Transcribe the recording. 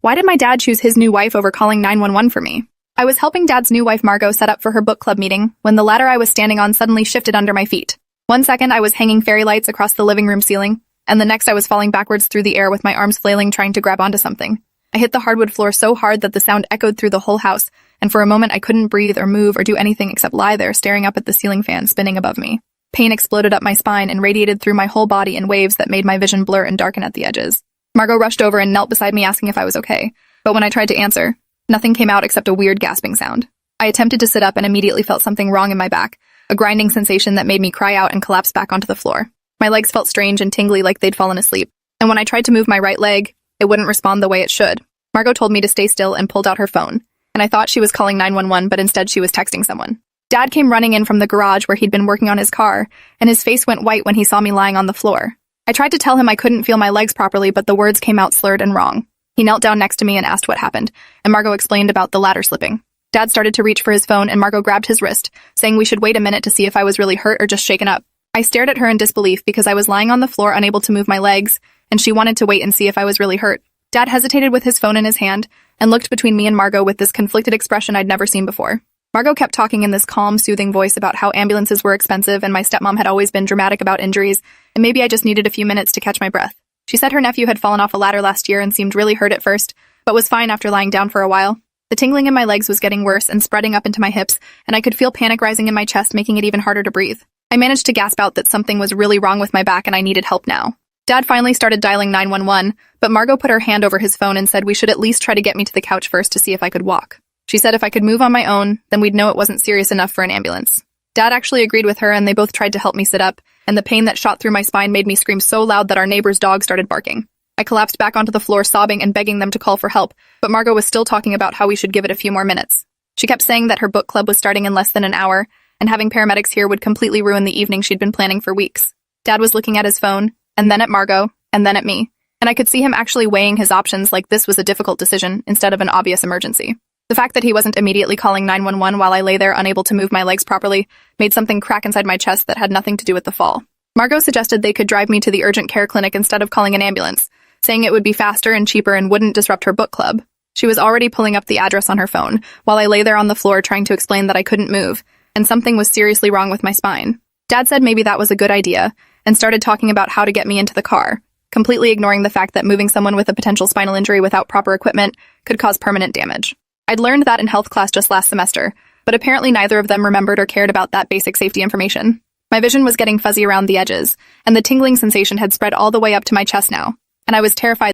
Why did my dad choose his new wife over calling 911 for me? I was helping Dad's new wife Margot set up for her book club meeting when the ladder I was standing on suddenly shifted under my feet. 1 second I was hanging fairy lights across the living room ceiling, and the next I was falling backwards through the air with my arms flailing trying to grab onto something. I hit the hardwood floor so hard that the sound echoed through the whole house, and for a moment I couldn't breathe or move or do anything except lie there staring up at the ceiling fan spinning above me. Pain exploded up my spine and radiated through my whole body in waves that made my vision blur and darken at the edges. Margot rushed over and knelt beside me asking if I was okay, but when I tried to answer, nothing came out except a weird gasping sound. I attempted to sit up and immediately felt something wrong in my back, a grinding sensation that made me cry out and collapse back onto the floor. My legs felt strange and tingly like they'd fallen asleep, and when I tried to move my right leg, it wouldn't respond the way it should. Margot told me to stay still and pulled out her phone, and I thought she was calling 911, but instead she was texting someone. Dad came running in from the garage where he'd been working on his car, and his face went white when he saw me lying on the floor. I tried to tell him I couldn't feel my legs properly, but the words came out slurred and wrong. He knelt down next to me and asked what happened, and Margot explained about the ladder slipping. Dad started to reach for his phone, and Margot grabbed his wrist, saying we should wait a minute to see if I was really hurt or just shaken up. I stared at her in disbelief because I was lying on the floor unable to move my legs, and she wanted to wait and see if I was really hurt. Dad hesitated with his phone in his hand and looked between me and Margot with this conflicted expression I'd never seen before. Margot kept talking in this calm, soothing voice about how ambulances were expensive and my stepmom had always been dramatic about injuries, and maybe I just needed a few minutes to catch my breath. She said her nephew had fallen off a ladder last year and seemed really hurt at first, but was fine after lying down for a while. The tingling in my legs was getting worse and spreading up into my hips, and I could feel panic rising in my chest, making it even harder to breathe. I managed to gasp out that something was really wrong with my back and I needed help now. Dad finally started dialing 911, but Margot put her hand over his phone and said we should at least try to get me to the couch first to see if I could walk. She said if I could move on my own, then we'd know it wasn't serious enough for an ambulance. Dad actually agreed with her and they both tried to help me sit up, and the pain that shot through my spine made me scream so loud that our neighbor's dog started barking. I collapsed back onto the floor sobbing and begging them to call for help, but Margot was still talking about how we should give it a few more minutes. She kept saying that her book club was starting in less than an hour, and having paramedics here would completely ruin the evening she'd been planning for weeks. Dad was looking at his phone, and then at Margot, and then at me, and I could see him actually weighing his options like this was a difficult decision instead of an obvious emergency. The fact that he wasn't immediately calling 911 while I lay there unable to move my legs properly made something crack inside my chest that had nothing to do with the fall. Margot suggested they could drive me to the urgent care clinic instead of calling an ambulance, saying it would be faster and cheaper and wouldn't disrupt her book club. She was already pulling up the address on her phone while I lay there on the floor trying to explain that I couldn't move, and something was seriously wrong with my spine. Dad said maybe that was a good idea and started talking about how to get me into the car, completely ignoring the fact that moving someone with a potential spinal injury without proper equipment could cause permanent damage. I'd learned that in health class just last semester, but apparently neither of them remembered or cared about that basic safety information. My vision was getting fuzzy around the edges, and the tingling sensation had spread all the way up to my chest now, and I was terrified